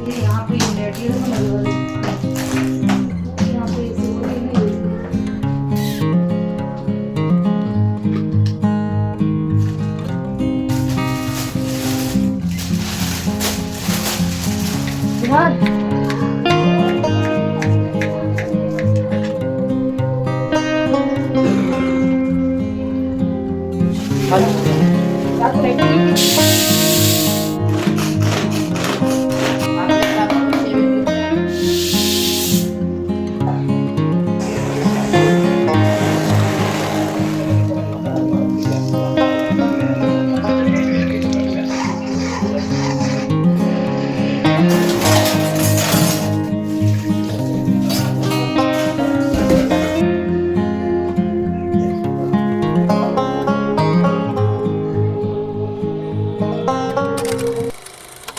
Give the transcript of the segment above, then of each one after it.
ये यहाँ पे लेट ये तो लग रहा है यहाँ पे इसे वो नहीं हुई यार। रात को लाइट नहीं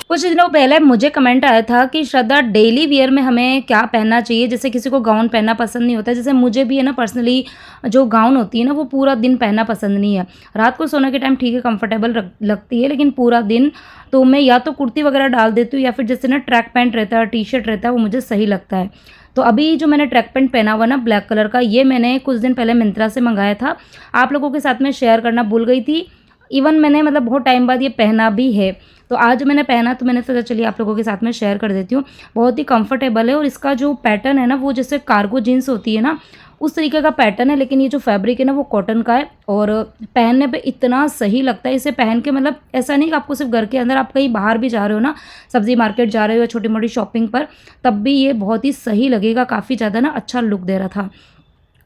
कुछ दिनों पहले मुझे कमेंट आया था कि श्रद्धा डेली वियर में हमें क्या पहनना चाहिए। जैसे किसी को गाउन पहनना पसंद नहीं होता, जैसे मुझे भी है ना पर्सनली जो गाउन होती है ना वो पूरा दिन पहनना पसंद नहीं है। रात को सोने के टाइम ठीक है कंफर्टेबल लगती है, लेकिन पूरा दिन तो मैं या तो कुर्ती वगैरह डाल देती हूँ या फिर जैसे ना ट्रैक पैंट रहता है, टी शर्ट रहता है, वो मुझे सही लगता है। तो अभी जो मैंने ट्रैक पैंट पहना हुआ ना ब्लैक कलर का, ये मैंने कुछ दिन पहले मिंत्रा से मंगाया था। आप लोगों के साथ में शेयर करना भूल गई थी। इवन मैंने मतलब बहुत टाइम बाद ये पहना भी है, तो आज मैंने पहना तो मैंने सोचा चलिए आप लोगों के साथ में शेयर कर देती हूँ। बहुत ही कंफर्टेबल है और इसका जो पैटर्न है ना वो जैसे कार्गो जीन्स होती है ना उस तरीके का पैटर्न है, लेकिन ये जो फैब्रिक है ना वो कॉटन का है और पहनने पे इतना सही लगता है। इसे पहन के मतलब ऐसा नहीं कि आपको सिर्फ घर के अंदर, आप कहीं बाहर भी जा रहे हो ना, सब्जी मार्केट जा रहे हो या छोटी मोटी शॉपिंग पर, तब भी ये बहुत ही सही लगेगा। काफ़ी ज़्यादा ना अच्छा लुक दे रहा था।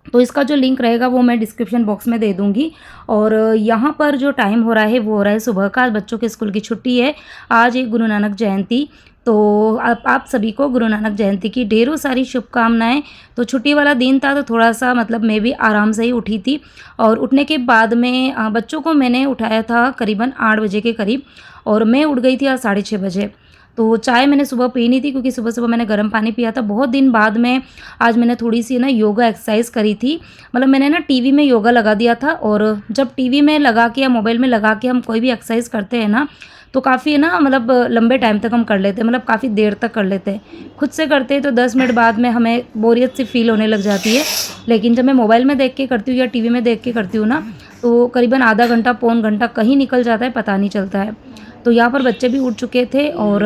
तो इसका जो लिंक रहेगा वो मैं डिस्क्रिप्शन बॉक्स में दे दूँगी। और यहाँ पर जो टाइम हो रहा है वो हो रहा है सुबह का। आज बच्चों के स्कूल की छुट्टी है, आज है गुरु नानक जयंती। तो आप सभी को गुरु नानक जयंती की ढेरों सारी शुभकामनाएं। तो छुट्टी वाला दिन था तो थोड़ा सा मतलब मैं भी आराम से ही उठी थी और उठने के बाद में बच्चों को मैंने उठाया था करीबन 8 बजे के करीब और मैं उठ गई थी आज 6:30 बजे। तो चाय मैंने सुबह पी नहीं थी क्योंकि सुबह सुबह मैंने गर्म पानी पिया था। बहुत दिन बाद में आज मैंने थोड़ी सी ना योगा एक्सरसाइज करी थी। मतलब मैंने ना टीवी में योगा लगा दिया था और जब टीवी में लगा के या मोबाइल में लगा के हम कोई भी एक्सरसाइज करते हैं ना तो काफ़ी है ना मतलब लंबे टाइम तक हम कर लेते हैं, मतलब काफ़ी देर तक कर लेते हैं। खुद से करते हैं तो 10 मिनट बाद में हमें बोरियत सी फील होने लग जाती है, लेकिन जब मैं मोबाइल में देख के करती हूँ या टीवी में देख के करती हूँ ना तो करीबन आधा घंटा पौन घंटा कहीं निकल जाता है, पता नहीं चलता है। तो यहाँ पर बच्चे भी उठ चुके थे और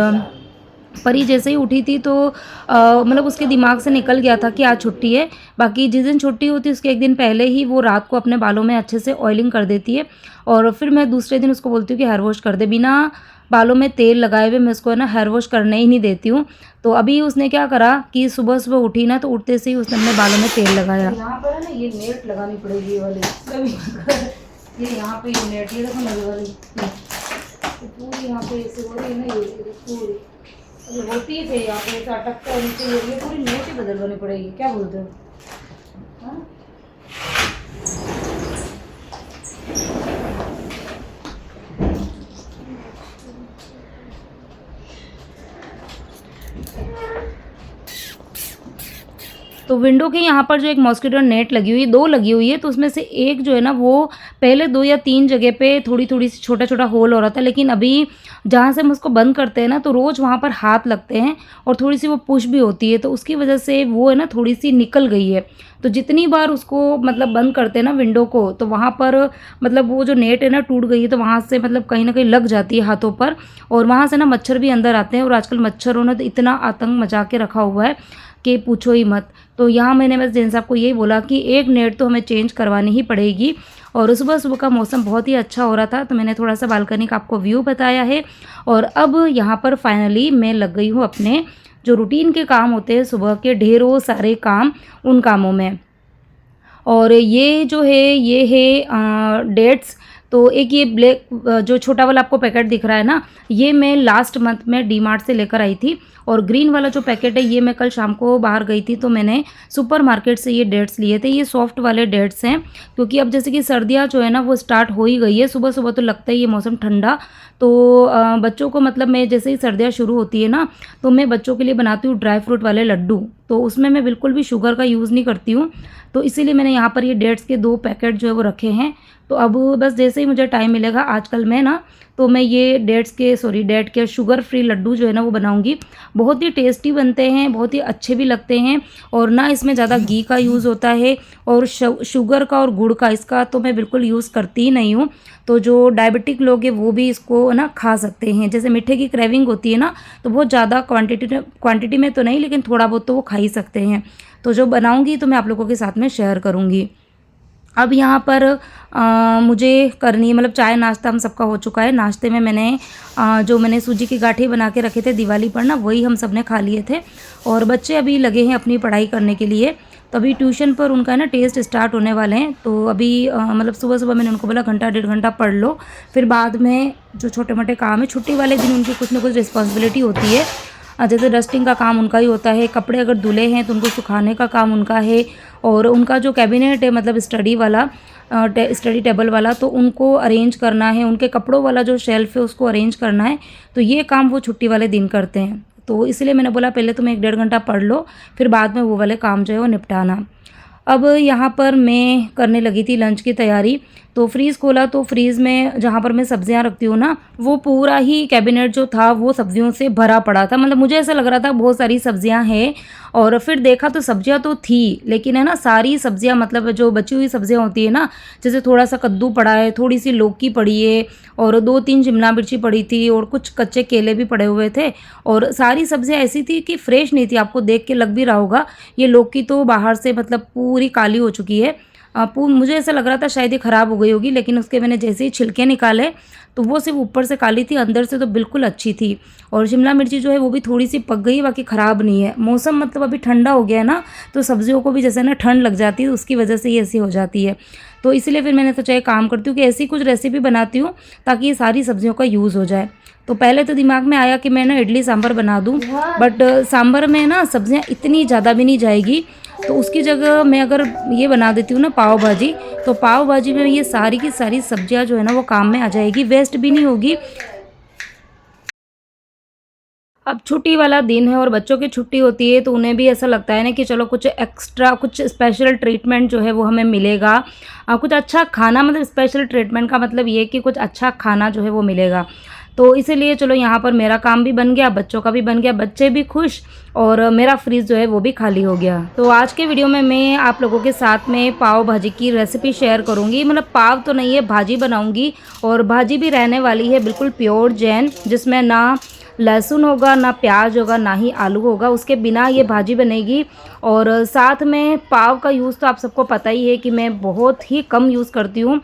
परी जैसे ही उठी थी तो मतलब उसके दिमाग से निकल गया था कि आज छुट्टी है। बाकी जिस दिन छुट्टी होती है उसके एक दिन पहले ही वो रात को अपने बालों में अच्छे से ऑयलिंग कर देती है और फिर मैं दूसरे दिन उसको बोलती हूँ कि हेयर वॉश कर दे। बिना बालों में तेल लगाए हुए मैं उसको है ना हेयर वॉश करने ही नहीं देती हूँ। तो अभी उसने क्या करा कि सुबह सुबह उठी ना तो उठते से ही उसने अपने बालों में तेल लगाया। यहाँ पर है ना ये नेट लगानी पड़ेगी ये वाली, ये यहाँ पे ये नेट ये देखो लगे वाली पूरी यहाँ पे ऐसे हो रही है ना, ये पूरी होती थे यहाँ पे ऐसा अटकता है नीचे, ये पूरी नेट ही बदलवानी पड़ेगी। क्या बोलते हो? हाँ तो विंडो के यहाँ पर जो एक मॉस्किटो नेट लगी हुई है, 2 लगी हुई है, तो उसमें से एक जो है ना वो पहले 2 या 3 जगह पे थोड़ी थोड़ी सी छोटा छोटा होल हो रहा था, लेकिन अभी जहाँ से हम उसको बंद करते हैं ना तो रोज़ वहाँ पर हाथ लगते हैं और थोड़ी सी वो पुश भी होती है, तो उसकी वजह से वो है ना थोड़ी सी निकल गई है। तो जितनी बार उसको मतलब बंद करते हैं ना विंडो को तो वहाँ पर मतलब वो जो नेट है ना टूट गई है, तो वहाँ से मतलब कहीं ना कहीं लग जाती है हाथों पर और वहाँ से ना मच्छर भी अंदर आते हैं। और आजकल मच्छरों ने तो इतना आतंक मचा के रखा हुआ है कि पूछो ही मत। तो यहाँ मैंने बस जैन साहब को यही बोला कि एक नेट तो हमें चेंज करवानी ही पड़ेगी। और सुबह सुबह का मौसम बहुत ही अच्छा हो रहा था तो मैंने थोड़ा सा बालकनी का आपको व्यू बताया है। और अब यहाँ पर फाइनली मैं लग गई हूँ अपने जो रूटीन के काम होते हैं सुबह के ढेरों सारे काम, उन कामों में। और ये जो है ये है डेट्स। तो एक ये ब्लैक जो छोटा वाला आपको पैकेट दिख रहा है ना, ये मैं लास्ट मंथ में डी मार्ट से लेकर आई थी। और ग्रीन वाला जो पैकेट है ये मैं कल शाम को बाहर गई थी तो मैंने सुपर मार्केट से ये डेट्स लिए थे। ये सॉफ्ट वाले डेट्स हैं क्योंकि अब जैसे कि सर्दियाँ जो है ना वो स्टार्ट हो ही गई है। सुबह सुबह तो लगता है ये मौसम ठंडा, तो बच्चों को मतलब मैं जैसे ही सर्दियाँ शुरू होती है ना तो मैं बच्चों के लिए बनाती हूँ ड्राई फ्रूट वाले लड्डू। तो उसमें मैं बिल्कुल भी शुगर का यूज़ नहीं करती हूँ, तो इसीलिए मैंने यहाँ पर ये डेट्स के 2 पैकेट जो है वो रखे हैं। तो अब बस जैसे ही मुझे टाइम मिलेगा आजकल मैं ना तो मैं ये डेट के शुगर फ्री लड्डू जो है ना वो बनाऊंगी। बहुत ही टेस्टी बनते हैं, बहुत ही अच्छे भी लगते हैं और ना इसमें ज़्यादा घी का यूज़ होता है और शुगर का और गुड़ का इसका तो मैं बिल्कुल यूज़ करती ही नहीं हूँ। तो जो डायबिटिक लोग हैं वो भी इसको ना खा सकते हैं। जैसे मीठे की क्रेविंग होती है ना, तो बहुत ज़्यादा क्वांटिटी में तो नहीं, लेकिन थोड़ा बहुत तो वो खा ही सकते हैं। तो जो बनाऊंगी तो मैं आप लोगों के साथ में शेयर करूंगी। अब यहाँ पर मुझे करनी है, मतलब चाय नाश्ता हम सबका हो चुका है। नाश्ते में जो मैंने सूजी की गाठे बना के रखे थे दिवाली पर ना, वही हम सब ने खा लिए थे और बच्चे अभी लगे हैं अपनी पढ़ाई करने के लिए। तो अभी ट्यूशन पर उनका ना टेस्ट स्टार्ट होने वाले हैं, तो अभी मतलब सुबह सुबह मैंने उनको बोला घंटा 1.5 घंटा पढ़ लो, फिर बाद में जो छोटे मोटे काम है, छुट्टी वाले दिन उनकी कुछ ना कुछ रिस्पॉन्सिबिलिटी होती है। जैसे डस्टिंग का काम उनका ही होता है, कपड़े अगर धुले हैं तो उनको सुखाने का काम उनका है, और उनका जो कैबिनेट है मतलब स्टडी टेबल वाला, तो उनको अरेंज करना है, उनके कपड़ों वाला जो शेल्फ़ है उसको अरेंज करना है। तो ये काम वो छुट्टी वाले दिन करते हैं। तो इसलिए मैंने बोला पहले तुम 1-1.5 घंटा पढ़ लो, फिर बाद में वो वाले काम जो है वो निपटाना। अब यहाँ पर मैं करने लगी थी लंच की तैयारी। तो फ्रीज़ खोला तो फ्रीज़ में जहाँ पर मैं सब्जियाँ रखती हूँ ना, वो पूरा ही कैबिनेट जो था वो सब्जियों से भरा पड़ा था। मतलब मुझे ऐसा लग रहा था बहुत सारी सब्जियाँ हैं, और फिर देखा तो सब्जियाँ तो थी, लेकिन है ना सारी सब्जियाँ मतलब जो बची हुई सब्जियाँ होती है ना, जैसे थोड़ा सा कद्दू पड़ा है, थोड़ी सी लौकी पड़ी है और 2-3 शिमला मिर्ची पड़ी थी और कुछ कच्चे केले भी पड़े हुए थे। और सारी सब्जियाँ ऐसी थी कि फ्रेश नहीं थी, आपको देख के लग भी रहा होगा। ये लौकी तो बाहर से मतलब पूरी काली हो चुकी है। मुझे ऐसा लग रहा था शायद ये ख़राब हो गई होगी, लेकिन उसके मैंने जैसे ही छिलके निकाले तो वो सिर्फ ऊपर से काली थी, अंदर से तो बिल्कुल अच्छी थी। और शिमला मिर्ची जो है वो भी थोड़ी सी पक गई, बाकी ख़राब नहीं है। मौसम मतलब अभी ठंडा हो गया है ना, तो सब्जियों को भी जैसे ना ठंड लग जाती है, उसकी वजह से ये ऐसी हो जाती है। तो इसलिए फिर मैंने सोचा एक काम करती हूँ कि ऐसी कुछ रेसिपी बनाती हूँ ताकि ये सारी सब्जियों का यूज़ हो जाए। तो पहले तो दिमाग में आया कि मैं ना इडली सांभर बना दूँ, बट सांभर में ना सब्जियाँ इतनी ज़्यादा भी नहीं जाएगी, तो उसकी जगह मैं अगर ये बना देती हूँ ना पाव भाजी, तो पाव भाजी में ये सारी की सारी सब्जियाँ जो है ना वो काम में आ जाएगी, वेस्ट भी नहीं होगी। अब छुट्टी वाला दिन है और बच्चों की छुट्टी होती है, तो उन्हें भी ऐसा लगता है ना कि चलो कुछ एक्स्ट्रा, कुछ स्पेशल ट्रीटमेंट जो है वो हमें मिलेगा। कुछ अच्छा खाना, मतलब स्पेशल ट्रीटमेंट का मतलब ये कि कुछ अच्छा खाना जो है वो मिलेगा। तो इसीलिए चलो यहाँ पर मेरा काम भी बन गया, बच्चों का भी बन गया, बच्चे भी खुश और मेरा फ्रीज़ जो है वो भी खाली हो गया। तो आज के वीडियो में मैं आप लोगों के साथ में पाव भाजी की रेसिपी शेयर करूँगी। मतलब पाव तो नहीं है, भाजी बनाऊँगी, और भाजी भी रहने वाली है बिल्कुल प्योर जैन, जिसमें ना लहसुन होगा, ना प्याज होगा, ना ही आलू होगा, उसके बिना ये भाजी बनेगी। और साथ में पाव का यूज़ तो आप सबको पता ही है कि मैं बहुत ही कम यूज़ करती हूँ,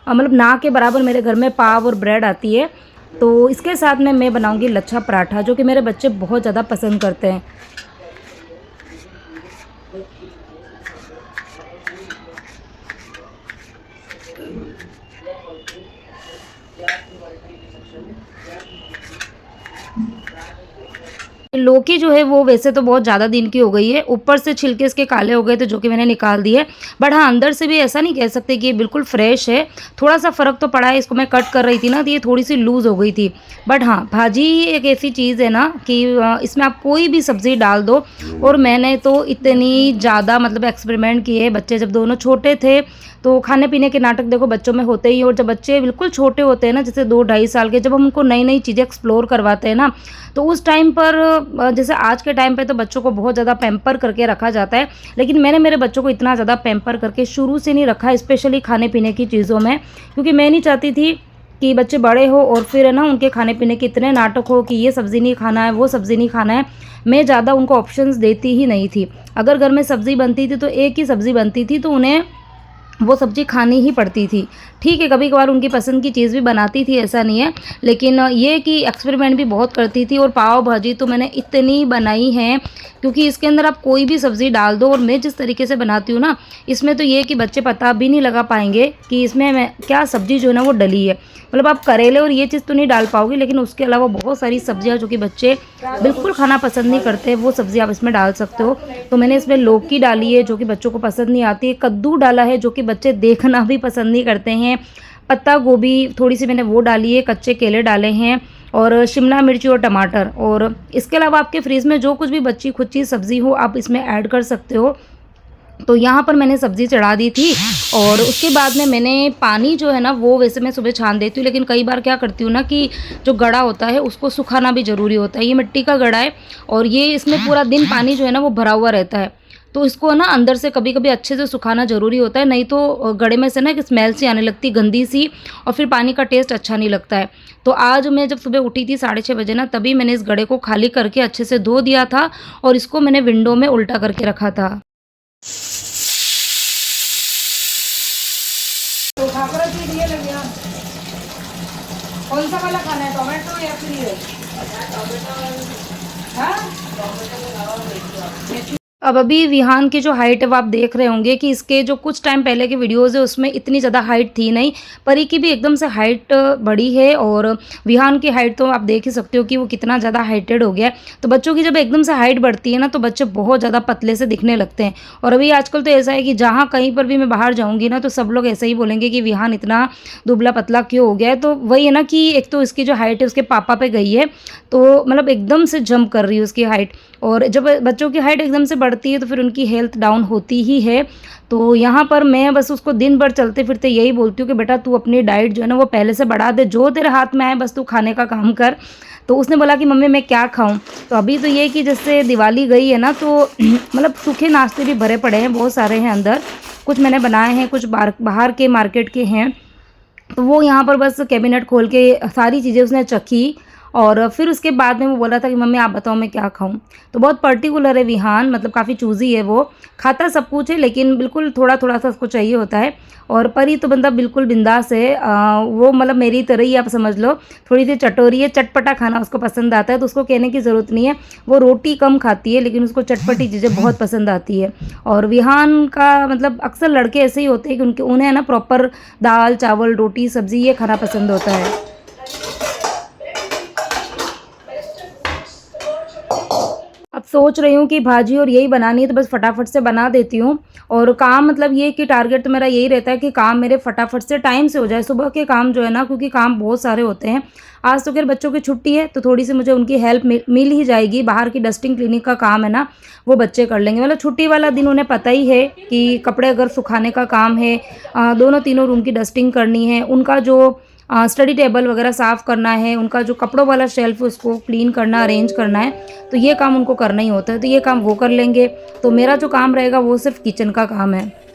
मतलब ना के बराबर मेरे घर में पाव और ब्रेड आती है। तो इसके साथ में मैं बनाऊंगी लच्छा पराठा, जो कि मेरे बच्चे बहुत ज़्यादा पसंद करते हैं। लौकी जो है वो वैसे तो बहुत ज़्यादा दिन की हो गई है, ऊपर से छिलके इसके काले हो गए थे जो कि मैंने निकाल दिए, बट हाँ अंदर से भी ऐसा नहीं कह सकते कि ये बिल्कुल फ्रेश है। थोड़ा सा फ़र्क तो पड़ा है, इसको मैं कट कर रही थी ना तो ये थोड़ी सी लूज़ हो गई थी। बट हाँ भाजी एक ऐसी चीज़ है ना कि इसमें आप कोई भी सब्ज़ी डाल दो, और मैंने तो इतनी ज़्यादा मतलब एक्सपेरिमेंट किए। बच्चे जब दोनों छोटे थे तो खाने पीने के नाटक देखो बच्चों में होते ही, और जब बच्चे बिल्कुल छोटे होते हैं ना, जैसे 2-2.5 साल के, जब हम उनको नई नई चीज़ें एक्सप्लोर करवाते हैं ना, तो उस टाइम पर जैसे आज के टाइम पे तो बच्चों को बहुत ज़्यादा पैम्पर करके रखा जाता है, लेकिन मैंने मेरे बच्चों को इतना ज़्यादा पैम्पर करके शुरू से नहीं रखा, स्पेशली खाने पीने की चीज़ों में, क्योंकि मैं नहीं चाहती थी कि बच्चे बड़े हो और फिर है ना उनके खाने पीने के इतने नाटक हो कि ये सब्ज़ी नहीं खाना है, वो सब्ज़ी नहीं खाना है। मैं ज़्यादा उनको ऑप्शंस देती ही नहीं थी। अगर घर में सब्ज़ी बनती थी तो एक ही सब्ज़ी बनती थी, तो उन्हें वो सब्ज़ी खानी ही पड़ती थी। ठीक है, कभी कभार उनकी पसंद की चीज़ भी बनाती थी, ऐसा नहीं है, लेकिन ये कि एक्सपेरिमेंट भी बहुत करती थी। और पाव भाजी तो मैंने इतनी बनाई है, क्योंकि इसके अंदर आप कोई भी सब्ज़ी डाल दो, और मैं जिस तरीके से बनाती हूँ ना, इसमें तो ये कि बच्चे पता भी नहीं लगा पाएंगे कि इसमें मैं क्या सब्ज़ी जो है ना वो डली है। मतलब आप करेले और ये चीज़ तो नहीं डाल पाओगे, लेकिन उसके अलावा बहुत सारी सब्जियां जो कि बच्चे बिल्कुल खाना पसंद नहीं करते, वो सब्ज़ी आप इसमें डाल सकते हो। तो मैंने इसमें लौकी डाली है जो कि बच्चों को पसंद नहीं आती है, कद्दू डाला है जो कि बच्चे देखना भी पसंद नहीं करते हैं, पत्ता गोभी थोड़ी सी मैंने वो डाली है, कच्चे केले डाले हैं, और शिमला मिर्ची और टमाटर। और इसके अलावा आपके फ्रीज़ में जो कुछ भी बची खुची सब्ज़ी हो आप इसमें ऐड कर सकते हो। तो यहाँ पर मैंने सब्ज़ी चढ़ा दी थी और उसके बाद में मैंने पानी जो है ना वो वैसे मैं सुबह छान देती हूँ, लेकिन कई बार क्या करती हूँ ना कि जो गड़ा होता है उसको सुखाना भी ज़रूरी होता है। ये मिट्टी का गड़ा है और ये इसमें पूरा दिन पानी जो है ना वो भरा हुआ रहता है। तो इसको ना अंदर से कभी-कभी अच्छे से सुखाना ज़रूरी होता है, नहीं तो गड़े में से ना एक स्मेल सी आने लगती है गंदी सी, और फिर पानी का टेस्ट अच्छा नहीं लगता है। तो आज मैं जब सुबह उठी थी 6:30 बजे ना, तभी मैंने इस गड़े को खाली करके अच्छे से धो दिया था और इसको मैंने विंडो में उल्टा करके रखा था। तो खाकरा चीज ये लग गया। कौन सा वाला खाना है, टोमेटो या फिर ये? हाँ? अब अभी विहान की जो हाइट है वो आप देख रहे होंगे कि इसके जो कुछ टाइम पहले के वीडियोज़ है उसमें इतनी ज़्यादा हाइट थी नहीं। परी की भी एकदम से हाइट बढ़ी है और विहान की हाइट तो आप देख ही सकते हो कि वो कितना ज़्यादा हाइटेड हो गया है। तो बच्चों की जब एकदम से हाइट बढ़ती है ना तो बच्चे बहुत ज़्यादा पतले से दिखने लगते हैं। और अभी आजकल तो ऐसा है कि जहाँ कहीं पर भी मैं बाहर जाऊँगी ना तो सब लोग ऐसे ही बोलेंगे कि विहान इतना दुबला पतला क्यों हो गया है। तो वही है ना कि एक तो इसकी जो हाइट है उसके पापा पे गई है, तो मतलब एकदम से जंप कर रही है उसकी हाइट। और जब बच्चों की हाइट एकदम से बढ़ती है तो फिर उनकी हेल्थ डाउन होती ही है। तो यहाँ पर मैं बस उसको दिन भर चलते फिरते यही बोलती हूँ कि बेटा तू अपनी डाइट जो है ना वो पहले से बढ़ा दे, जो तेरे हाथ में आए बस तू खाने का काम कर। तो उसने बोला कि मम्मी मैं क्या खाऊं? तो अभी तो ये कि जैसे दिवाली गई है ना तो मतलब सूखे नाश्ते भी भरे पड़े हैं, बहुत सारे हैं अंदर। कुछ मैंने बनाए हैं, कुछ बाहर के मार्केट के हैं। तो वो यहाँ पर बस कैबिनेट खोल के सारी चीज़ें उसने चखी और फिर उसके बाद में वो बोला था कि मम्मी आप बताओ मैं क्या खाऊं। तो बहुत पर्टिकुलर है विहान, मतलब काफ़ी चूज़ी है वो, खाता सब कुछ है लेकिन बिल्कुल थोड़ा-थोड़ा सा उसको चाहिए होता है। और परी तो बंदा बिल्कुल बिंदास है, वो मतलब मेरी तरह ही आप समझ लो, थोड़ी-सी चटोरी है, चटपटा खाना उसको पसंद आता है, तो उसको कहने की ज़रूरत नहीं है। वो रोटी कम खाती है लेकिन उसको चटपटी चीज़ें बहुत पसंद आती है। और विहान का मतलब अक्सर लड़के ऐसे ही होते हैं कि उन्हें ना प्रॉपर दाल, चावल, रोटी, सब्ज़ी ये खाना पसंद होता है। अब सोच रही हूँ कि भाजी और यही बनानी है तो बस फटाफट से बना देती हूँ। और काम मतलब ये कि टारगेट तो मेरा यही रहता है कि काम मेरे फटाफट से टाइम से हो जाए। सुबह के काम जो है ना, क्योंकि काम बहुत सारे होते हैं। आज तो खैर बच्चों की छुट्टी है तो थोड़ी सी मुझे उनकी हेल्प मिल ही जाएगी। बाहर की डस्टिंग क्लीनिंग का काम है ना, वो बच्चे कर लेंगे। मतलब छुट्टी वाला दिन उन्हें पता ही है कि कपड़े अगर सुखाने का काम है, दोनों तीनों रूम की डस्टिंग करनी है, उनका जो स्टडी टेबल वगैरह साफ़ करना है, उनका जो कपड़ों वाला शेल्फ़ है उसको क्लीन करना, अरेंज करना है, तो ये काम उनको करना ही होता है। तो ये काम वो कर लेंगे, तो मेरा जो काम रहेगा वो सिर्फ़ किचन का काम है।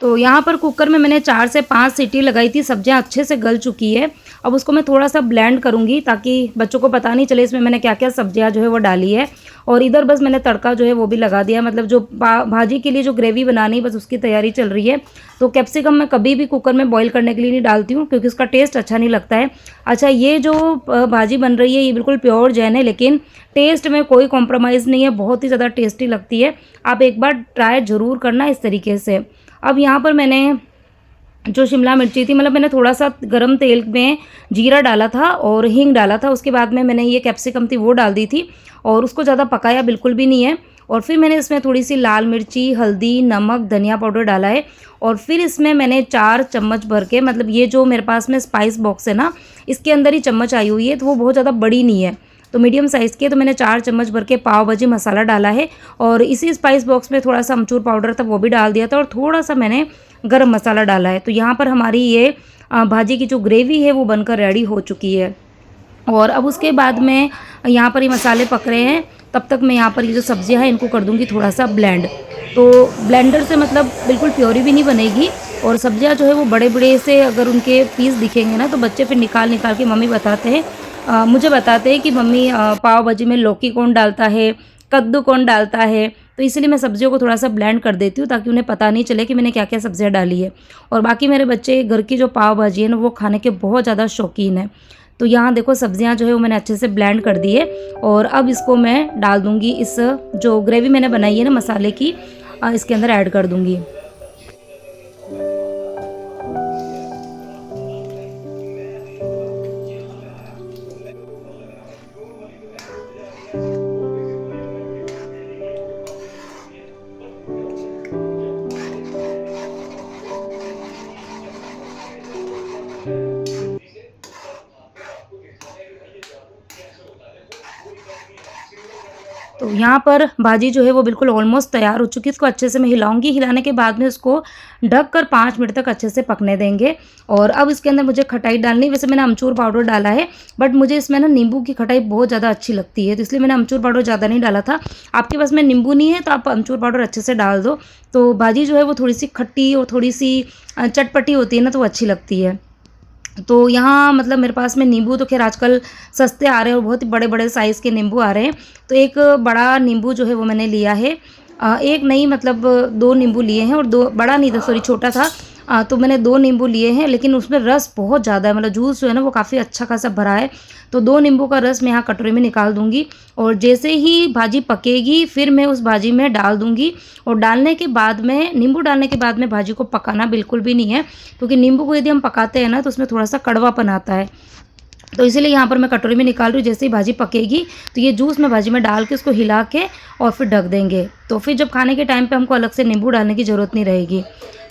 तो यहाँ पर कुकर में मैंने 4 से 5 सीटी लगाई थी, सब्जियाँ अच्छे से गल चुकी है। अब उसको मैं थोड़ा-सा ब्लेंड करूँगी ताकि बच्चों को पता नहीं चले इसमें मैंने क्या-क्या सब्जियाँ जो है वो डाली है। और इधर बस मैंने तड़का जो है वो भी लगा दिया, मतलब जो भाजी के लिए जो ग्रेवी बनानी है बस उसकी तैयारी चल रही है। तो कैप्सिकम मैं कभी भी कुकर में बॉयल करने के लिए नहीं डालती हूँ क्योंकि उसका टेस्ट अच्छा नहीं लगता है। अच्छा, ये जो भाजी बन रही है ये बिल्कुल प्योर जैन है लेकिन टेस्ट में कोई कॉम्प्रोमाइज़ नहीं है, बहुत ही ज़्यादा टेस्टी लगती है। आप एक बार ट्राई ज़रूर करना इस तरीके से। अब यहाँ पर मैंने जो शिमला मिर्ची थी, मतलब मैंने थोड़ा-सा गरम तेल में जीरा डाला था और हींग डाला था। उसके बाद में मैंने ये कैप्सिकम थी वो डाल दी थी और उसको ज़्यादा पकाया बिल्कुल भी नहीं है। और फिर मैंने इसमें थोड़ी-सी लाल मिर्ची, हल्दी, नमक, धनिया पाउडर डाला है। और फिर इसमें मैंने 4 चम्मच भर के, मतलब ये जो मेरे पास में स्पाइस बॉक्स है ना, इसके अंदर ही चम्मच आई हुई है, तो वो बहुत ज़्यादा बड़ी नहीं है, तो मीडियम साइज़ की है। तो मैंने 4 चम्मच भर के पाव भाजी मसाला डाला है और इसी स्पाइस बॉक्स में थोड़ा-सा अमचूर पाउडर था वो भी डाल दिया था और थोड़ा-सा मैंने गरम मसाला डाला है। तो यहाँ पर हमारी ये भाजी की जो ग्रेवी है वो बनकर रेडी हो चुकी है। और अब उसके बाद में यहाँ पर ये मसाले पक रहे हैं, तब तक मैं यहाँ पर ये जो सब्जियाँ हैं इनको कर दूँगी थोड़ा-सा ब्लेंड। तो ब्लेंडर से मतलब बिल्कुल प्योरी भी नहीं बनेगी और सब्जियाँ जो है वो बड़े-बड़े से अगर उनके पीस दिखेंगे ना तो बच्चे फिर निकाल-निकाल के मम्मी बताते हैं, मुझे बताते हैं कि मम्मी पाव भाजी में लौकी कौन डालता है, कद्दू कौन डालता है। तो इसलिए मैं सब्जियों को थोड़ा-सा ब्लेंड कर देती हूँ ताकि उन्हें पता नहीं चले कि मैंने क्या-क्या सब्जियाँ डाली है। और बाकी मेरे बच्चे घर की जो पाव भाजी है ना वो खाने के बहुत ज़्यादा शौकीन हैं। तो यहाँ देखो सब्जियाँ जो है वो मैंने अच्छे से ब्लेंड कर दी है और अब इसको मैं डाल दूँगी, इस जो ग्रेवी मैंने बनाई है ना मसाले की, इसके अंदर ऐड कर दूँगी। तो यहाँ पर भाजी जो है वो बिल्कुल ऑलमोस्ट तैयार हो चुकी है। इसको अच्छे से मैं हिलाऊंगी, हिलाने के बाद में उसको ढक कर 5 मिनट तक अच्छे से पकने देंगे। और अब इसके अंदर मुझे खटाई डालनी, वैसे मैंने अमचूर पाउडर डाला है, बट मुझे इसमें ना नींबू की खटाई बहुत ज़्यादा अच्छी लगती है, तो इसलिए मैंने अमचूर पाउडर ज़्यादा नहीं डाला था। आपके पास में नींबू नहीं है तो आप अमचूर पाउडर अच्छे से डाल दो। तो भाजी जो है वो थोड़ी सी खट्टी और थोड़ी सी चटपटी होती है ना, तो वो अच्छी लगती है। तो यहाँ मतलब मेरे पास में नींबू तो खैर आजकल सस्ते आ रहे हैं और बहुत ही बड़े बड़े साइज़ के नींबू आ रहे हैं। तो एक बड़ा नींबू जो है वो मैंने लिया है, एक नहीं मतलब 2 नींबू लिए हैं, और 2 बड़ा नहीं था, सॉरी छोटा था। तो मैंने 2 नींबू लिए हैं, लेकिन उसमें रस बहुत ज़्यादा है, मतलब जूस जो है ना वो काफ़ी अच्छा खासा भरा है। तो 2 नींबू का रस मैं यहाँ कटोरी में निकाल दूँगी, और जैसे ही भाजी पकेगी फिर मैं उस भाजी में डाल दूँगी। और डालने के बाद में, नींबू डालने के बाद में भाजी को पकाना बिल्कुल भी नहीं है, क्योंकि नींबू को यदि हम पकाते हैं ना तो उसमें थोड़ा-सा कड़वापन आता है। तो इसीलिए यहाँ पर मैं कटोरी में निकाल रही हूँ। जैसे ही भाजी पकेगी तो ये जूस मैं भाजी में डाल के उसको हिला के और फिर ढक देंगे। तो फिर जब खाने के टाइम पे हमको अलग से नींबू डालने की ज़रूरत नहीं रहेगी।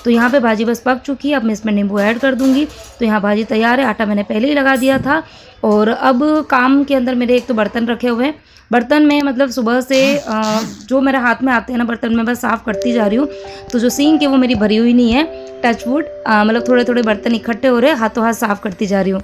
तो यहाँ पे भाजी बस पक चुकी है, अब मैं इसमें नींबू ऐड कर दूँगी। तो यहाँ भाजी तैयार है, आटा मैंने पहले ही लगा दिया था। और अब काम के अंदर मेरे एक तो बर्तन रखे हुए हैं, बर्तन में मतलब सुबह से जो मेरे हाथ में आते हैं ना बर्तन में बस साफ़ करती जा रही हूँ। तो जो सिंक है वो मेरी भरी हुई नहीं है, टच वुड, मतलब थोड़े थोड़े बर्तन इकट्ठे हो रहे हैं, हाथों हाथ साफ़ करती जा रही हूँ।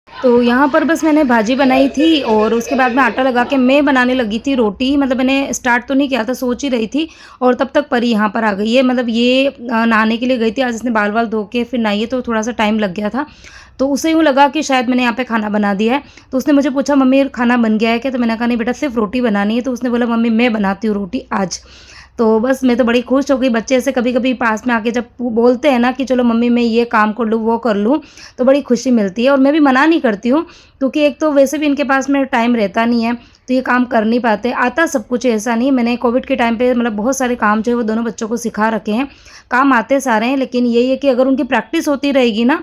तो यहाँ पर बस मैंने भाजी बनाई थी और उसके बाद में आटा लगा के मैं बनाने लगी थी रोटी। मतलब मैंने स्टार्ट तो नहीं किया था, सोच ही रही थी, और तब तक परी यहाँ पर आ गई है। मतलब ये नहाने के लिए गई थी, आज इसने बाल वाल धो के फिर नहाई है, तो थोड़ा सा टाइम लग गया था। तो उसे यूँ लगा कि शायद मैंने यहाँ पे खाना बना दिया है। तो उसने मुझे पूछा मम्मी खाना बन गया है क्या? तो मैंने कहा नहीं बेटा, सिर्फ रोटी बनानी है। तो उसने बोला मम्मी मैं बनाती हूँ रोटी आज। तो बस मैं तो बड़ी खुश हो गई। बच्चे ऐसे कभी-कभी पास में आके जब बोलते हैं ना कि चलो मम्मी मैं ये काम कर लूँ, वो कर लूँ, तो बड़ी खुशी मिलती है। और मैं भी मना नहीं करती हूँ, क्योंकि एक तो वैसे भी इनके पास में टाइम रहता नहीं है, तो ये काम कर नहीं पाते। आता सब कुछ है, ऐसा नहीं। मैंने कोविड के टाइम पे मतलब बहुत सारे काम जो है वो दोनों बच्चों को सिखा रखे हैं। काम आते सारे हैं, लेकिन यही है कि अगर उनकी प्रैक्टिस होती रहेगी ना,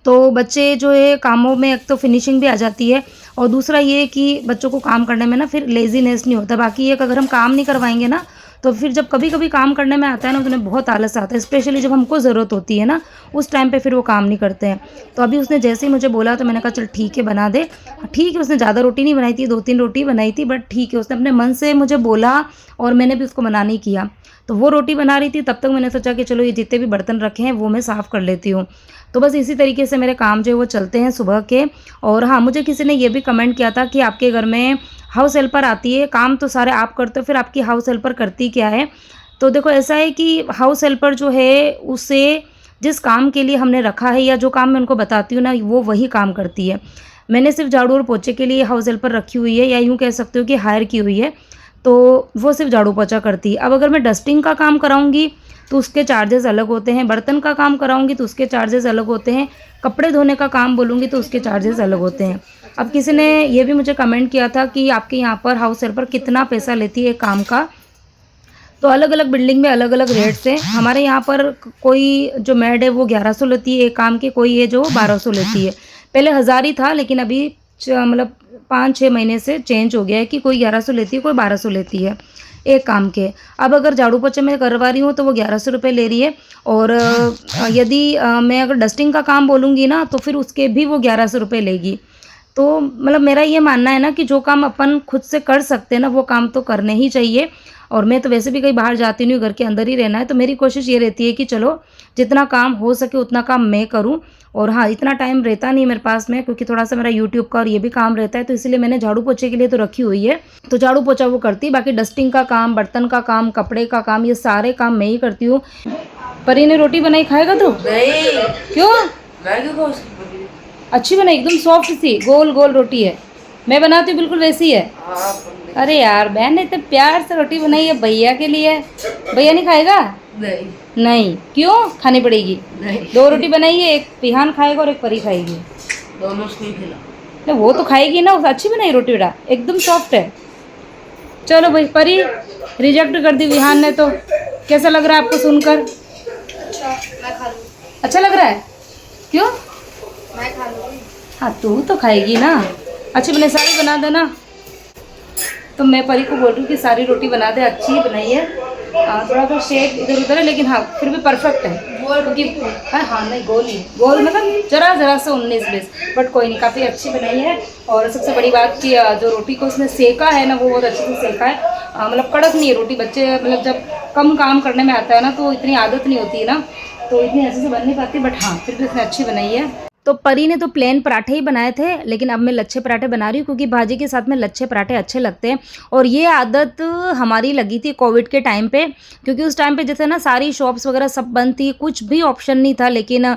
तो बच्चे जो है कामों में एक तो फिनिशिंग भी आ जाती है, और दूसरा ये कि बच्चों को काम करने में ना फिर लेज़ीनेस नहीं होता। बाकी ये कि अगर हम काम नहीं करवाएँगे ना, तो फिर जब कभी-कभी काम करने में आता है ना, तो उन्हें बहुत आलस आता है, स्पेशली जब हमको ज़रूरत होती है ना, उस टाइम पे फिर वो काम नहीं करते हैं। तो अभी उसने जैसे ही मुझे बोला तो मैंने कहा चल ठीक है बना दे। ठीक है, उसने ज़्यादा रोटी नहीं बनाई थी, 2-3 रोटी बनाई थी, बट ठीक है, उसने अपने मन से मुझे बोला और मैंने भी उसको मना नहीं किया। तो वो रोटी बना रही थी, तब तक मैंने सोचा कि चलो ये जितने भी बर्तन रखे हैं वो मैं साफ़ कर लेती हूँ। तो बस इसी तरीके से मेरे काम जो है वो चलते हैं सुबह के। और हाँ, मुझे किसी ने ये भी कमेंट किया था कि आपके घर में हाउस हेल्पर आती है, काम तो सारे आप करते हो, फिर आपकी हाउस हेल्पर करती क्या है? तो देखो ऐसा है कि हाउस हेल्पर जो है उसे जिस काम के लिए हमने रखा है या जो काम मैं उनको बताती हूँ ना, वो वही काम करती है। मैंने सिर्फ झाड़ू और पोछे के लिए हाउस हेल्पर रखी हुई है, या यूँ कह सकते हो कि हायर की हुई है, तो वो सिर्फ झाड़ू पोछा करती है। अब अगर मैं डस्टिंग का काम कराऊंगी तो उसके चार्जेस अलग होते हैं, बर्तन का काम कराऊंगी तो उसके चार्जेस अलग होते हैं, कपड़े धोने का काम बोलूँगी तो उसके चार्जेस अलग होते हैं। अब किसी ने ये भी मुझे कमेंट किया था कि आपके यहाँ पर हाउस हेल्पर कितना पैसा लेती है काम का? तो अलग अलग बिल्डिंग में अलग अलग रेट्स हैं। हमारे यहाँ पर कोई जो मेड है वो 1100 लेती है एक काम के, कोई है जो 1200 लेती है। पहले 1000 ही था, लेकिन अभी मतलब 5-6 महीने से चेंज हो गया है कि कोई 1100 लेती है, कोई 1200 लेती है एक काम के। अब अगर झाड़ू पोछे मैं करवा रही हूँ तो वो 1100 रुपये ले रही है, और यदि मैं अगर डस्टिंग का काम बोलूँगी ना तो फिर उसके भी वो 1100 रुपये लेगी। तो मतलब मेरा ये मानना है ना कि जो काम अपन खुद से कर सकते हैं ना, वो काम तो करने ही चाहिए। और मैं तो वैसे भी कहीं बाहर जाती नहीं हूँ, घर के अंदर ही रहना है, तो मेरी कोशिश ये रहती है कि चलो जितना काम हो सके उतना काम मैं करूँ। और हाँ, इतना टाइम रहता नहीं मेरे पास में, क्योंकि थोड़ा सा मेरा यूट्यूब का और ये भी काम रहता है, तो इसलिए मैंने झाड़ू पोछे के लिए तो रखी हुई है, तो झाड़ू पोछा वो करती है। बाकी डस्टिंग का काम, बर्तन का काम, कपड़े का काम, ये सारे काम मैं ही करती हूँ। परी ने रोटी बनाई, खाएगा तू? नहीं, क्यों? मैं क्यों खाऊं उसकी पूरी? अच्छी बनाई, एकदम सॉफ्ट सी गोल गोल रोटी है। मैं बनाती हूँ बिल्कुल वैसी है। हाँ, बंदे। अरे यार, बहन ने इतने प्यार से रोटी बनाई है भैया के लिए। भैया नहीं खाएगा? नहीं नहीं, क्यों? खानी पड़ेगी। नहीं, 2 रोटी बनाई है, एक पिहान खाएगा और एक परी खाएगी। दोनों उसको ही खिला। तो वो तो खाएगी ना, अच्छी बनाई रोटी बेटा, एकदम सॉफ्ट है। चलो भाई, परी रिजेक्ट कर दी विहान ने तो। कैसा लग रहा है आपको सुनकर? अच्छा, मैं खा लूँ। अच्छा लग रहा है? क्यों? मैं खा लूँ। हाँ, तू तो खाएगी ना। अच्छी बने, सारी बना देना। तो मैं परी को बोल रही हूँ कि सारी रोटी बना दे, अच्छी ही बनाई है। थोड़ा सा शेप इधर उधर है, लेकिन हाँ फिर भी परफेक्ट है। क्योंकि हाँ नहीं गोल ही गोल, मतलब जरा सा 19-20, बट कोई नहीं, काफ़ी अच्छी बनाई है। और सबसे बड़ी बात कि जो रोटी को उसने सेका है ना, वो बहुत अच्छे से सेका है। मतलब कड़क नहीं है रोटी। बच्चे मतलब जब कम काम करने में आता है ना, तो इतनी आदत नहीं होती है ना, तो इतनी अच्छे से बन नहीं पाती, बट हाँ फिर भी उसने अच्छी बनाई है। तो परी ने तो प्लेन पराठे ही बनाए थे, लेकिन अब मैं लच्छे पराठे बना रही हूँ, क्योंकि भाजी के साथ में लच्छे पराठे अच्छे लगते हैं। और ये आदत हमारी लगी थी कोविड के टाइम पे, क्योंकि उस टाइम पे जैसे ना सारी शॉप्स वगैरह सब बंद थी, कुछ भी ऑप्शन नहीं था, लेकिन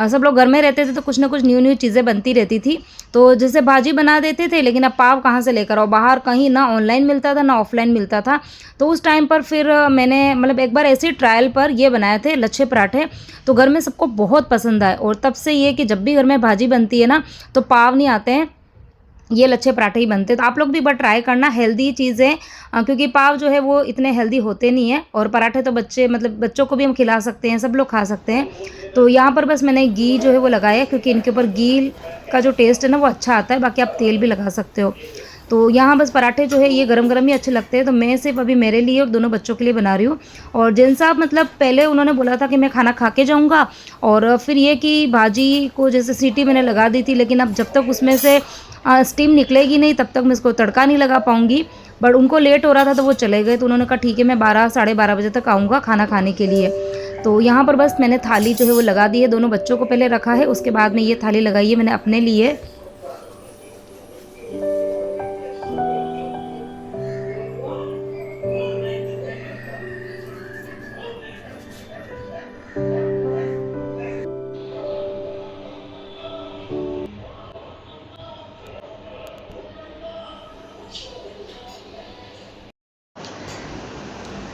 सब लोग घर में रहते थे, तो कुछ ना कुछ न्यू चीज़ें बनती रहती थी। तो जैसे भाजी बना देते थे, लेकिन अब पाव कहाँ से लेकर आओ, बाहर कहीं ना ऑनलाइन मिलता था ना ऑफलाइन मिलता था। तो उस टाइम पर फिर मैंने मतलब एक बार ऐसे ट्रायल पर ये बनाए थे लच्छे पराठे, तो घर में सबको बहुत पसंद आए। और तब से ये कि जब भी घर में भाजी बनती है ना, तो पाव नहीं आते हैं, ये लच्छे पराठे ही बनते हैं। तो आप लोग भी एक बार ट्राई करना, हेल्दी चीज़ है, क्योंकि पाव जो है वो इतने हेल्दी होते नहीं है। और पराठे तो बच्चों को भी हम खिला सकते हैं, सब लोग खा सकते हैं। तो यहाँ पर बस मैंने घी जो है वो लगाया, क्योंकि इनके ऊपर घी का जो टेस्ट है ना वो अच्छा आता है, बाकी आप तेल भी लगा सकते हो। तो यहाँ बस पराठे जो है ये गरम गरम ही अच्छे लगते हैं। तो मैं सिर्फ अभी मेरे लिए और दोनों बच्चों के लिए बना रही हूँ। और जिन साहब मतलब पहले उन्होंने बोला था कि मैं खाना खा के जाऊँगा, और फिर ये कि भाजी को जैसे सीटी मैंने लगा दी थी, लेकिन अब जब तक उसमें से स्टीम निकलेगी नहीं तब तक मैं इसको तड़का नहीं लगा पाऊँगी। बट उनको लेट हो रहा था तो वो चले गए, तो उन्होंने कहा ठीक है मैं 12 साढ़े 12 बजे तक आऊँगा खाना खाने के लिए। तो यहाँ पर बस मैंने थाली जो है वो लगा दी है, दोनों बच्चों को पहले रखा है, उसके बाद में ये थाली लगाई है मैंने अपने लिए।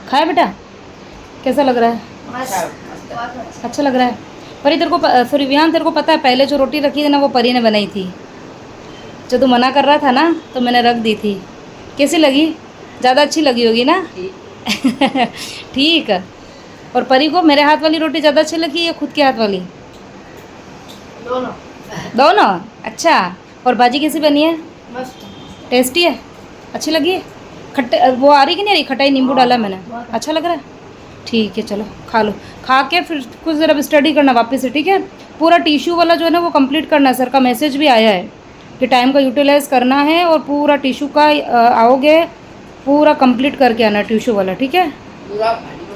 खाया बेटा, कैसा लग रहा है? मस्त। अच्छा लग रहा है। परी तेरे को फिर विहान तेरे को पता है पहले जो रोटी रखी थी ना वो परी ने बनाई थी, जो तू मना कर रहा था ना तो मैंने रख दी थी। कैसी लगी? ज़्यादा अच्छी लगी होगी ना? ठीक है। और परी को मेरे हाथ वाली रोटी ज़्यादा अच्छी लगी या खुद के हाथ वाली? दोनों दोनों। अच्छा। और भाजी कैसी बनी है? मस्त। टेस्टी है? अच्छी लगी है? खट्टे वो आ रही कि नहीं आ रही? खटाई नींबू डाला मैंने, अच्छा लग रहा है? ठीक है चलो खा लो, खा के फिर कुछ ज़रा स्टडी करना वापस से, ठीक है? पूरा टिश्यू वाला जो है ना वो कंप्लीट करना है, सर का मैसेज भी आया है कि टाइम का यूटिलाइज करना है, और पूरा टिश्यू का आओगे पूरा कंप्लीट करके आना टिश्यू वाला, ठीक है? पूरा भारी को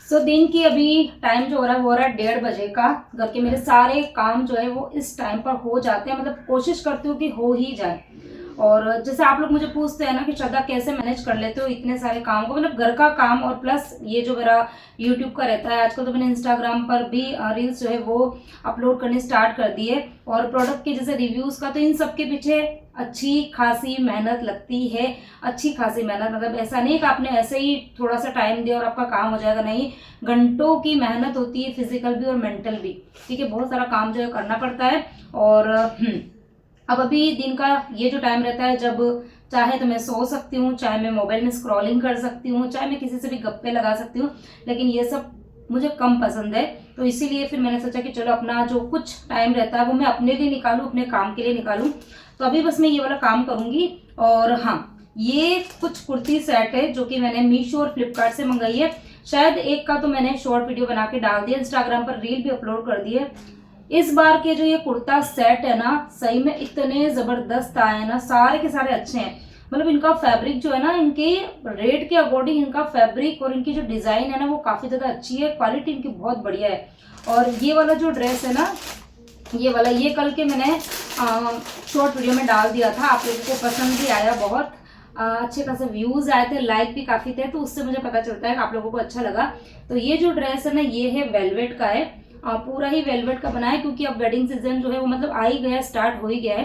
सो दिन की अभी टाइम जो हो रहा है वो हो रहा है 1:30 बजे का। घर के मेरे सारे काम जो है वो इस टाइम पर हो जाते हैं, मतलब कोशिश करती हूँ कि हो ही जाए। और जैसे आप लोग मुझे पूछते हैं ना कि श्रद्धा कैसे मैनेज कर लेते हो इतने सारे काम को, मतलब घर का काम और प्लस ये जो मेरा यूट्यूब का रहता है। आजकल तो मैंने इंस्टाग्राम पर भी रील्स जो है वो अपलोड करनी स्टार्ट कर दी है, और प्रोडक्ट के जैसे रिव्यूज़ का, तो इन सब के पीछे अच्छी खासी मेहनत लगती है। अच्छी खासी मेहनत, मतलब ऐसा नहीं कि आपने ऐसे ही थोड़ा सा टाइम दिया और आपका काम हो जाएगा, नहीं, घंटों की मेहनत होती है, फिजिकल भी और मेंटल भी, ठीक है? बहुत सारा काम जो है करना पड़ता है। और अब अभी दिन का ये जो टाइम रहता है, जब चाहे तो मैं सो सकती हूँ, चाहे मैं मोबाइल में स्क्रॉलिंग कर सकती हूँ, चाहे मैं किसी से भी गप्पे लगा सकती हूँ, लेकिन ये सब मुझे कम पसंद है। तो इसीलिए फिर मैंने सोचा कि चलो अपना जो कुछ टाइम रहता है वो मैं अपने लिए निकालूं, अपने काम के लिए निकालूं। तो अभी बस मैं ये वाला काम करूंगी। और हाँ, ये कुछ कुर्ती सेट है जो कि मैंने मीशो और फ्लिपकार्ट से मंगाई है। शायद एक का तो मैंने शॉर्ट वीडियो बना के डाल दिया, इंस्टाग्राम पर रील भी अपलोड कर दी है। इस बार के जो ये कुर्ता सेट है ना, सही में इतने ज़बरदस्त आए हैं ना, सारे के सारे अच्छे हैं। मतलब इनका फैब्रिक जो है ना, इनके रेट के अकॉर्डिंग इनका फैब्रिक और इनकी जो डिज़ाइन है ना वो काफ़ी ज़्यादा अच्छी है, क्वालिटी इनकी बहुत बढ़िया है। और ये वाला जो ड्रेस है ना, ये वाला, ये कल के मैंने शॉर्ट वीडियो में डाल दिया था, आप लोगों को पसंद भी आया, बहुत अच्छे खासे व्यूज़ आए थे, लाइक भी काफ़ी थे, तो उससे मुझे पता चलता है कि आप लोगों को अच्छा लगा। तो ये जो ड्रेस है ना, ये है वेलवेट का है, पूरा ही वेलवेट का बना है, क्योंकि अब वेडिंग सीजन जो है वो मतलब आ ही गया, स्टार्ट हो ही गया है।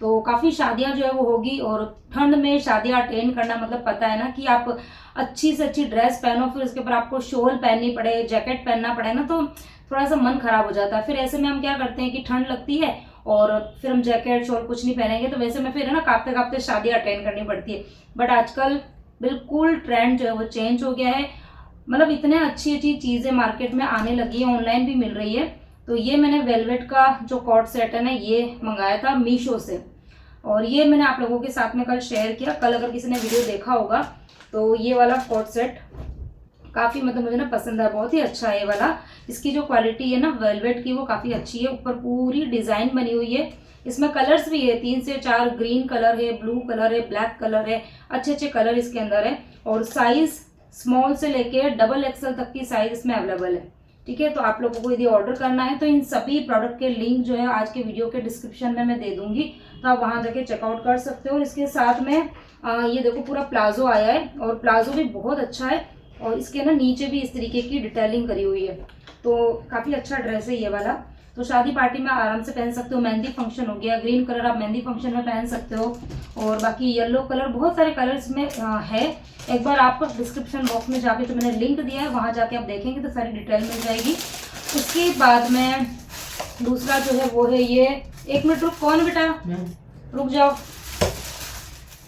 तो काफ़ी शादियां जो है वो होगी, और ठंड में शादियां अटेंड करना मतलब पता है ना कि आप अच्छी से अच्छी ड्रेस पहनो, फिर उसके ऊपर आपको शॉल पहननी पड़े, जैकेट पहनना पड़े ना, तो थोड़ा सा मन खराब हो जाता है। फिर ऐसे में हम क्या करते हैं कि ठंड लगती है और फिर हम जैकेट शॉल कुछ नहीं पहनेंगे, तो वैसे में फिर है ना काँपते काँपते शादी अटेंड करनी पड़ती है। बट आजकल बिल्कुल ट्रेंड जो है वो चेंज हो गया है। मतलब इतने अच्छी अच्छी चीज़ें मार्केट में आने लगी है, ऑनलाइन भी मिल रही है। तो ये मैंने वेलवेट का जो कॉर्ड सेट है ना, ये मंगाया था मीशो से, और ये मैंने आप लोगों के साथ में कल शेयर किया। कल अगर किसी ने वीडियो देखा होगा तो ये वाला कॉर्ड सेट काफ़ी मतलब मुझे ना पसंद है, बहुत ही अच्छा है ये वाला। इसकी जो क्वालिटी है ना वेलवेट की वो काफ़ी अच्छी है। ऊपर पूरी डिज़ाइन बनी हुई है। इसमें कलर्स भी है 3 से 4, ग्रीन कलर है, ब्लू कलर है, ब्लैक कलर है, अच्छे अच्छे कलर इसके अंदर है। और साइज़ स्मॉल से लेके डबल एक्सल तक की साइज़ इसमें अवेलेबल है। ठीक है, तो आप लोगों को यदि ऑर्डर करना है तो इन सभी प्रोडक्ट के लिंक जो है आज के वीडियो के डिस्क्रिप्शन में मैं दे दूंगी, तो आप वहां जाके चेकआउट कर सकते हो। और इसके साथ में ये देखो पूरा प्लाजो आया है, और प्लाजो भी बहुत अच्छा है, और इसके ना नीचे भी इस तरीके की डिटेलिंग करी हुई है। तो काफ़ी अच्छा ड्रेस है ये वाला। तो शादी पार्टी में आराम से पहन सकते हो, मेहंदी फंक्शन हो गया, ग्रीन कलर आप मेहंदी फंक्शन में पहन सकते हो, और बाकी येलो कलर, बहुत सारे कलर्स में है। एक बार आप डिस्क्रिप्शन बॉक्स में जाके, तो मैंने लिंक दिया है, वहाँ जाके आप देखेंगे तो सारी डिटेल मिल जाएगी। उसके बाद में दूसरा जो है वो है ये, 1 मिनट रुक, कौन बेटा रुक जाओ।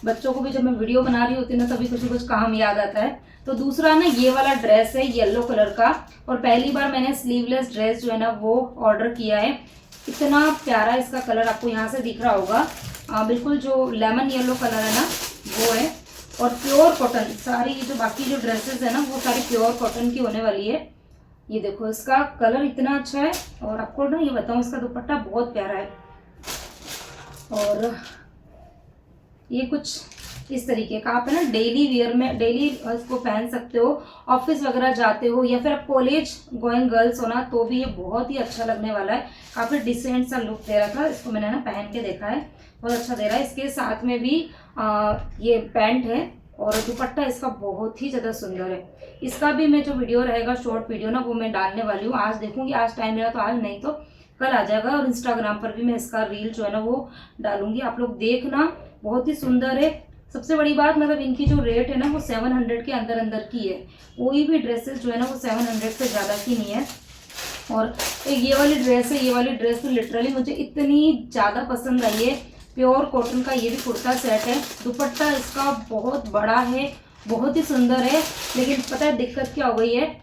बच्चों को भी जब मैं वीडियो बना रही होती है ना तभी कुछ काम याद आता है। तो दूसरा ना ये वाला ड्रेस है येलो कलर का, और पहली बार मैंने स्लीवलेस ड्रेस जो है ना वो ऑर्डर किया है। इतना प्यारा इसका कलर आपको यहाँ से दिख रहा होगा, बिल्कुल जो लेमन येलो कलर है ना वो है, और प्योर कॉटन। सारी जो बाकी जो ड्रेसेस है ना वो सारी प्योर कॉटन की होने वाली है। ये देखो इसका कलर इतना अच्छा है, और आपको ना ये बताऊँ इसका दुपट्टा बहुत प्यारा है। और ये कुछ इस तरीके का आप है ना डेली वियर में, डेली इसको पहन सकते हो, ऑफिस वगैरह जाते हो, या फिर आप कॉलेज गोइंग गर्ल्स हो ना, तो भी ये बहुत ही अच्छा लगने वाला है। काफ़ी डिसेंट सा लुक दे रहा था, इसको मैंने ना पहन के देखा है, बहुत अच्छा दे रहा है। इसके साथ में भी ये पैंट है, और दुपट्टा इसका बहुत ही ज़्यादा सुंदर है। इसका भी मैं जो वीडियो रहेगा शॉर्ट वीडियो ना वो मैं डालने वाली हूँ। आज देखूँगी, आज टाइम मिला तो आज, नहीं तो कल आ जाएगा। और इंस्टाग्राम पर भी मैं इसका रील जो है ना वो डालूंगी, आप लोग देखना, बहुत ही सुंदर है। सबसे बड़ी बात मतलब इनकी जो रेट है ना वो 700 के अंदर अंदर की है। कोई भी ड्रेसेस जो है ना वो 700 से ज़्यादा की नहीं है। और एक ये वाली ड्रेस है, ये वाली ड्रेस तो लिटरली मुझे इतनी ज़्यादा पसंद आई है। प्योर कॉटन का ये भी कुर्ता सेट है, दुपट्टा इसका बहुत बड़ा है, बहुत ही सुंदर है। लेकिन पता है दिक्कत क्या हो गई है,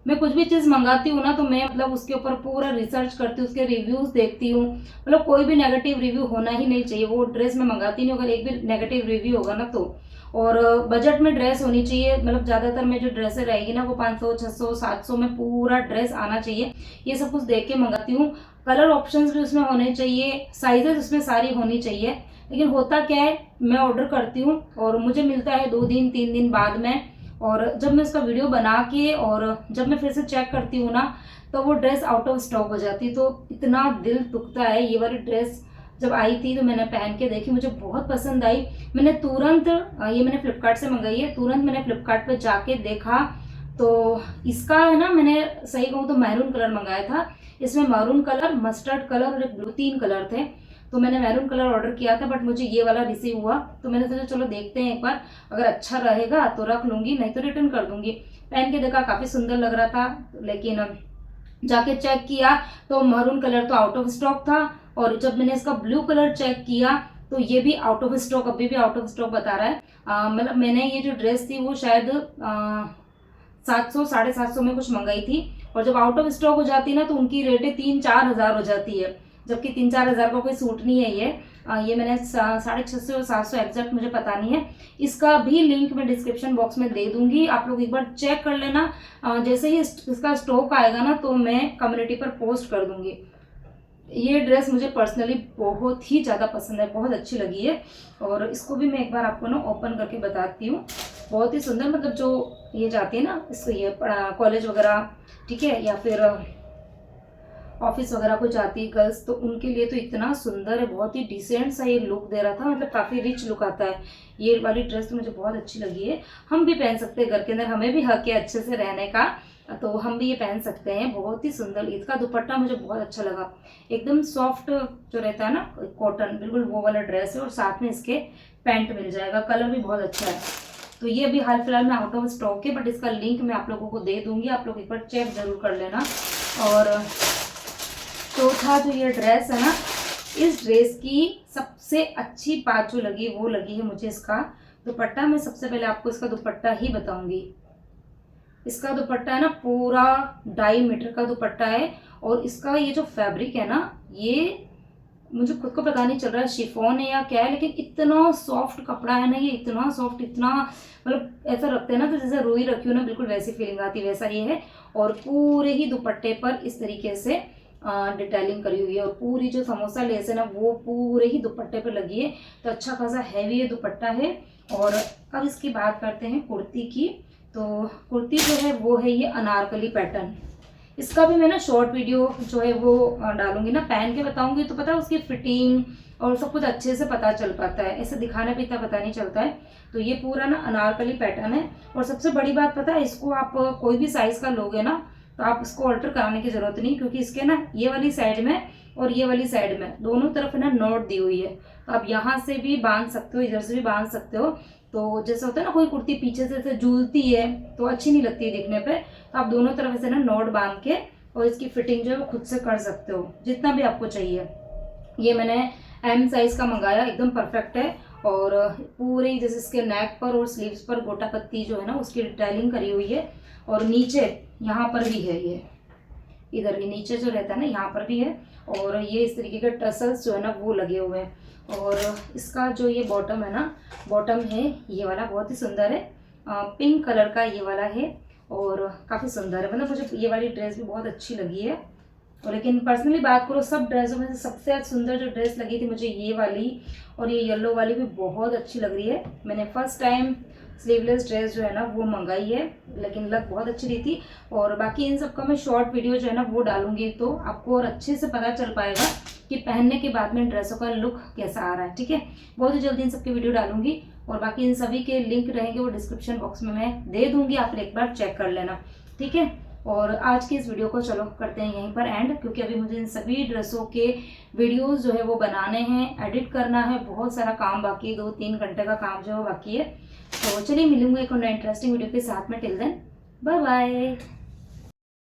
मैं कुछ भी चीज़ मंगाती हूँ ना तो मैं मतलब उसके ऊपर पूरा रिसर्च करती हूँ, उसके रिव्यूज़ देखती हूँ। मतलब कोई भी नेगेटिव रिव्यू होना ही नहीं चाहिए, वो ड्रेस मैं मंगाती नहीं अगर एक भी नेगेटिव रिव्यू होगा ना तो। और बजट में ड्रेस होनी चाहिए, मतलब ज़्यादातर में जो ड्रेसें रहेगी ना वो 500, 600, 700 में पूरा ड्रेस आना चाहिए। ये सब कुछ देख के मंगाती हूँ। कलर ऑप्शंस भी उसमें होने चाहिए, साइजेस उसमें सारी होनी चाहिए। लेकिन होता क्या है, मैं ऑर्डर करती हूँ और मुझे मिलता है 2 दिन 3 दिन बाद में, और जब मैं उसका वीडियो बना के और जब मैं फिर से चेक करती हूँ ना तो वो ड्रेस आउट ऑफ स्टॉक हो जाती है। तो इतना दिल दुखता है। ये वाली ड्रेस जब आई थी तो मैंने पहन के देखी, मुझे बहुत पसंद आई। मैंने तुरंत, ये मैंने फ्लिपकार्ट से मंगाई है, तुरंत मैंने फ्लिपकार्ट पे जाके देखा तो इसका है ना, मैंने सही कहूँ तो मैरून कलर मंगाया था। इसमें मैरून कलर, मस्टर्ड कलर और एक ब्लू, 3 कलर थे। तो मैंने मैरून कलर ऑर्डर किया था, बट मुझे ये वाला रिसीव हुआ। तो मैंने सोचा चलो देखते हैं एक बार, अगर अच्छा रहेगा तो रख लूँगी, नहीं तो रिटर्न कर दूँगी। पहन के देखा, काफ़ी सुंदर लग रहा था, लेकिन जाके चेक किया तो मैरून कलर तो आउट ऑफ स्टॉक था। और जब मैंने इसका ब्लू कलर चेक किया तो ये भी आउट ऑफ स्टॉक, अभी भी आउट ऑफ स्टॉक बता रहा है। मतलब मैंने ये जो ड्रेस थी वो शायद 700, 750 में कुछ मंगाई थी, और जब आउट ऑफ स्टॉक हो जाती है ना तो उनकी रेटें 3-4 हज़ार हो जाती है, जबकि 3-4 हज़ार का कोई सूट नहीं है ये मैंने 650 और 700 एग्जैक्ट मुझे पता नहीं है। इसका भी लिंक मैं डिस्क्रिप्शन बॉक्स में दे दूंगी, आप लोग एक बार चेक कर लेना। जैसे ही इसका स्टॉक आएगा ना तो मैं कम्युनिटी पर पोस्ट कर दूंगी। ये ड्रेस मुझे पर्सनली बहुत ही ज़्यादा पसंद है, बहुत अच्छी लगी है। और इसको भी मैं एक बार आपको ना ओपन करके बताती हूँ। बहुत ही सुंदर, मतलब जो ये जाती है ना इसको, ये कॉलेज वगैरह, ठीक है, या फिर ऑफिस वगैरह को जाती है गर्ल्स, तो उनके लिए तो इतना सुंदर है, बहुत ही डिसेंट सा ये लुक दे रहा था। मतलब काफ़ी रिच लुक आता है। ये वाली ड्रेस तो मुझे बहुत अच्छी लगी है। हम भी पहन सकते हैं घर के अंदर, हमें भी हक है अच्छे से रहने का, तो हम भी ये पहन सकते हैं। बहुत ही सुंदर। इसका दुपट्टा मुझे बहुत अच्छा लगा, एकदम सॉफ्ट जो रहता है ना कॉटन, बिल्कुल वो वाला ड्रेस है। और साथ में इसके पैंट मिल जाएगा, कलर भी बहुत अच्छा है। तो ये अभी हाल फिलहाल में आउट ऑफ स्टॉक है, बट इसका लिंक मैं आप लोगों को दे दूंगी, आप लोग एक बार चेक जरूर कर लेना। और चौथा जो ये ड्रेस है ना, इस ड्रेस की सबसे अच्छी बात जो लगी वो लगी है मुझे इसका दुपट्टा मैं सबसे पहले आपको इसका दुपट्टा ही बताऊंगी। इसका दुपट्टा है ना पूरा 2.5 मीटर का दुपट्टा है, और इसका ये जो फैब्रिक है ना, ये मुझे खुद को पता नहीं चल रहा है शिफॉन है या क्या है, लेकिन इतना सॉफ्ट कपड़ा है ना ये, इतना सॉफ्ट, इतना मतलब ऐसा रखते हैं ना तो जैसे रुई रखी हो ना, बिल्कुल वैसी फीलिंग आती है, वैसा ये है। और पूरे ही दुपट्टे पर इस तरीके से डिटेलिंग करी हुई है, और पूरी जो समोसा लेस है ना वो पूरे ही दुपट्टे पे लगी है, तो अच्छा खासा हैवी ये दुपट्टा है। और अब इसकी बात करते हैं कुर्ती की। तो कुर्ती जो है वो है ये अनारकली पैटर्न। इसका भी मैं ना शॉर्ट वीडियो जो है वो डालूंगी ना, पहन के बताऊंगी, तो पता है उसकी फिटिंग और सब कुछ अच्छे से पता चल पाता है, ऐसे दिखाने पे इतना पता नहीं चलता है। तो ये पूरा ना अनारकली पैटर्न है, और सबसे बड़ी बात पता है, इसको आप कोई भी साइज का लोगे ना तो आप इसको ऑल्टर कराने की जरूरत नहीं, क्योंकि इसके ना ये वाली साइड में और ये वाली साइड में दोनों तरफ ना नॉट दी हुई है, तो आप यहाँ से भी बांध सकते हो, इधर से भी बांध सकते हो। तो जैसे होता है ना कोई कुर्ती पीछे से झूलती है तो अच्छी नहीं लगती है दिखने पे, तो आप दोनों तरफ से ना नॉट बांध के और इसकी फिटिंग जो है वो खुद से कर सकते हो जितना भी आपको चाहिए। ये मैंने एम साइज का मंगाया, एकदम परफेक्ट है, और पूरे जैसे इसके नेक पर और स्लीव्स पर गोटा पत्ती जो है ना उसकी डिटेलिंग करी हुई है, और नीचे यहाँ पर भी है, ये इधर भी नीचे जो रहता है ना यहाँ पर भी है, और ये इस तरीके के टसल्स जो है ना वो लगे हुए हैं। और इसका जो ये बॉटम है ना, बॉटम है ये वाला, बहुत ही सुंदर है, पिंक कलर का ये वाला है, और काफ़ी सुंदर है, मतलब मुझे ये वाली ड्रेस भी बहुत अच्छी लगी है। और लेकिन पर्सनली बात करो सब ड्रेसों में से सबसे सुंदर जो ड्रेस लगी थी मुझे ये वाली, और ये येलो वाली भी बहुत अच्छी लग रही है। मैंने फर्स्ट टाइम स्लीवलेस ड्रेस जो है ना वो मंगाई है, लेकिन लग बहुत अच्छी रही थी। और बाकी इन सब का मैं शॉर्ट वीडियो जो है ना वो डालूंगी, तो आपको और अच्छे से पता चल पाएगा कि पहनने के बाद में ड्रेसों का लुक कैसा आ रहा है। ठीक है, बहुत ही जल्दी इन सबके वीडियो डालूंगी, और बाकी इन सभी के लिंक रहेंगे वो डिस्क्रिप्शन बॉक्स में मैं दे दूंगी, आप एक बार चेक कर लेना। ठीक है, और आज की इस वीडियो को चलो करते हैं यहीं पर एंड, क्योंकि अभी मुझे इन सभी ड्रेसों के वीडियोस जो है वो बनाने हैं, एडिट करना है, बहुत सारा काम बाकी है, 2-3 घंटे का काम जो है बाकी है। तो चलिए मिलूंगा एक और नए इंटरेस्टिंग वीडियो के साथ में, टिल देन बाय बाय।